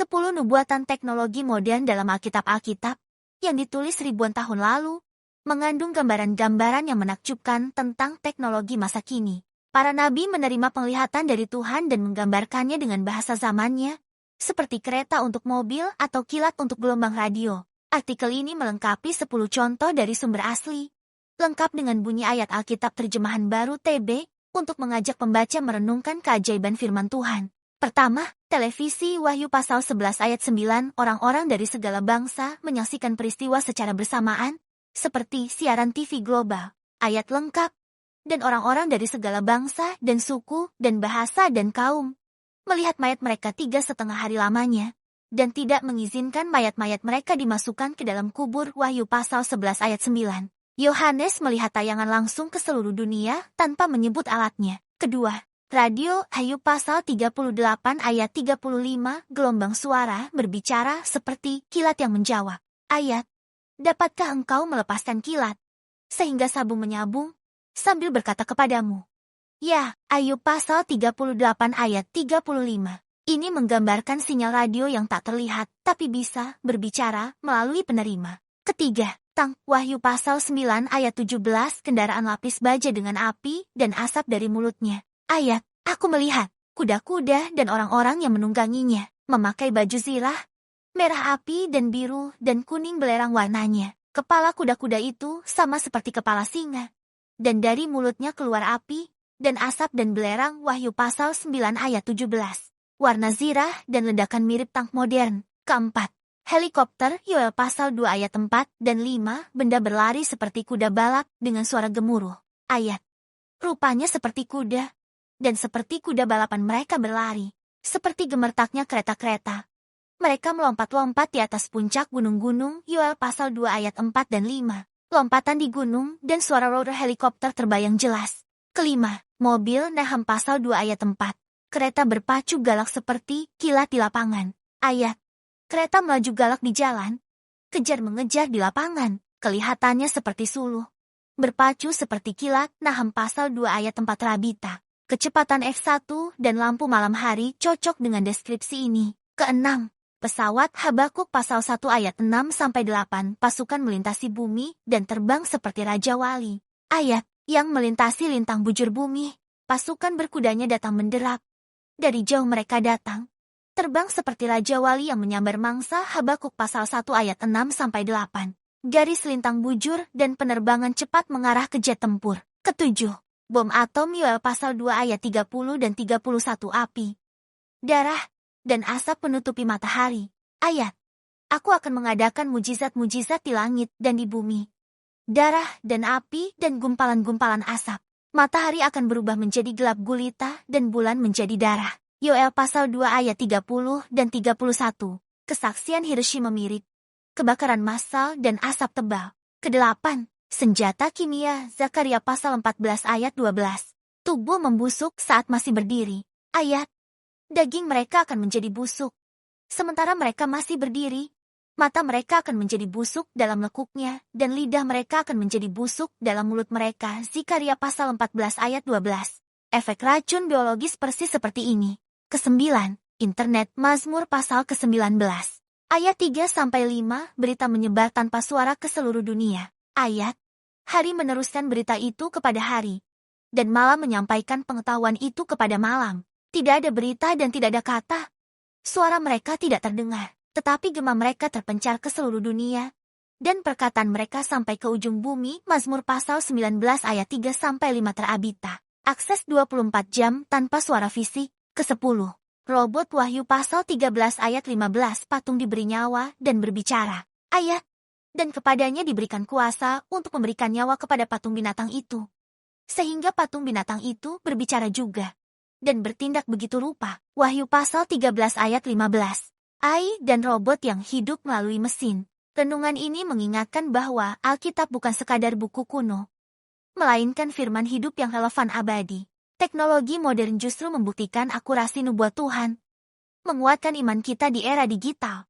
10 nubuatan teknologi modern dalam Alkitab yang ditulis ribuan tahun lalu, mengandung gambaran-gambaran yang menakjubkan tentang teknologi masa kini. Para nabi menerima penglihatan dari Tuhan dan menggambarkannya dengan bahasa zamannya, seperti kereta untuk mobil atau kilat untuk gelombang radio. Artikel ini melengkapi 10 contoh dari sumber asli, lengkap dengan bunyi ayat Alkitab terjemahan baru TB, untuk mengajak pembaca merenungkan keajaiban firman Tuhan. Pertama, televisi Wahyu pasal 11 ayat 9, orang-orang dari segala bangsa menyaksikan peristiwa secara bersamaan, seperti siaran TV global, ayat lengkap, dan orang-orang dari segala bangsa dan suku dan bahasa dan kaum melihat mayat mereka 3,5 hari lamanya, dan tidak mengizinkan mayat-mayat mereka dimasukkan ke dalam kubur. Wahyu pasal 11 ayat 9. Yohanes melihat tayangan langsung ke seluruh dunia tanpa menyebut alatnya. Kedua, radio Wahyu pasal 38 ayat 35, gelombang suara berbicara seperti kilat yang menjawab. Ayat, dapatkah engkau melepaskan kilat, sehingga sabung menyabung, sambil berkata kepadamu, ya, Wahyu pasal 38 ayat 35. Ini menggambarkan sinyal radio yang tak terlihat, tapi bisa berbicara melalui penerima. Ketiga, Wahyu pasal 9 ayat 17, kendaraan lapis baja dengan api dan asap dari mulutnya. Ayat, aku melihat kuda-kuda dan orang-orang yang menungganginya, memakai baju zirah, merah api dan biru dan kuning belerang warnanya. Kepala kuda-kuda itu sama seperti kepala singa, dan dari mulutnya keluar api dan asap dan belerang. Wahyu pasal 9 ayat 17. Warna zirah dan ledakan mirip tank modern. Keempat, helikopter Yoel pasal 2 ayat 4 dan 5, benda berlari seperti kuda balap dengan suara gemuruh. Ayat, rupanya seperti kuda, dan seperti kuda balapan mereka berlari, seperti gemertaknya kereta-kereta. Mereka melompat-lompat di atas puncak gunung-gunung. Yoel pasal 2 ayat 4 dan 5. Lompatan di gunung dan suara roda helikopter terbayang jelas. Kelima, mobil Nahum pasal 2 ayat 4. Kereta berpacu galak seperti kilat di lapangan. Ayat, kereta melaju galak di jalan, kejar-mengejar di lapangan, kelihatannya seperti suluh, berpacu seperti kilat. Nahum pasal 2 ayat 4. Rabita, kecepatan F1 dan lampu malam hari cocok dengan deskripsi ini. Keenam, pesawat Habakuk pasal 1 ayat 6-8, pasukan melintasi bumi dan terbang seperti Raja Wali. Ayat, yang melintasi lintang bujur bumi, pasukan berkudanya datang menderap. Dari jauh mereka datang, terbang seperti Raja Wali yang menyambar mangsa. Habakuk pasal 1 ayat 6-8. Garis lintang bujur dan penerbangan cepat mengarah ke jet tempur. Ketujuh, bom atom Yoel pasal 2 ayat 30 dan 31, api, darah, dan asap penutupi matahari. Ayat, aku akan mengadakan mujizat-mujizat di langit dan di bumi. Darah dan api dan gumpalan-gumpalan asap. Matahari akan berubah menjadi gelap gulita dan bulan menjadi darah. Yoel pasal 2 ayat 30 dan 31. Kesaksian Hiroshima mirip kebakaran massal dan asap tebal. Kedelapan, senjata kimia Zakaria pasal 14 ayat 12. Tubuh membusuk saat masih berdiri. Ayat, daging mereka akan menjadi busuk. Sementara mereka masih berdiri, mata mereka akan menjadi busuk dalam lekuknya, dan lidah mereka akan menjadi busuk dalam mulut mereka. Zakaria pasal 14 ayat 12. Efek racun biologis persis seperti ini. Kesembilan, internet Mazmur pasal ke-19. Ayat 3-5, berita menyebar tanpa suara ke seluruh dunia. Ayat, hari meneruskan berita itu kepada hari, dan malam menyampaikan pengetahuan itu kepada malam. Tidak ada berita dan tidak ada kata. Suara mereka tidak terdengar, tetapi gema mereka terpencar ke seluruh dunia, dan perkataan mereka sampai ke ujung bumi. Mazmur pasal 19 ayat 3-5 terabita. Akses 24 jam tanpa suara fisik. Ke-10. Robot Wahyu pasal 13 ayat 15, patung diberi nyawa dan berbicara. Ayat, dan kepadanya diberikan kuasa untuk memberikan nyawa kepada patung binatang itu, sehingga patung binatang itu berbicara juga, dan bertindak begitu rupa. Wahyu pasal 13 ayat 15. AI dan robot yang hidup melalui mesin. Renungan ini mengingatkan bahwa Alkitab bukan sekadar buku kuno, melainkan firman hidup yang relevan abadi. Teknologi modern justru membuktikan akurasi nubuat Tuhan, menguatkan iman kita di era digital.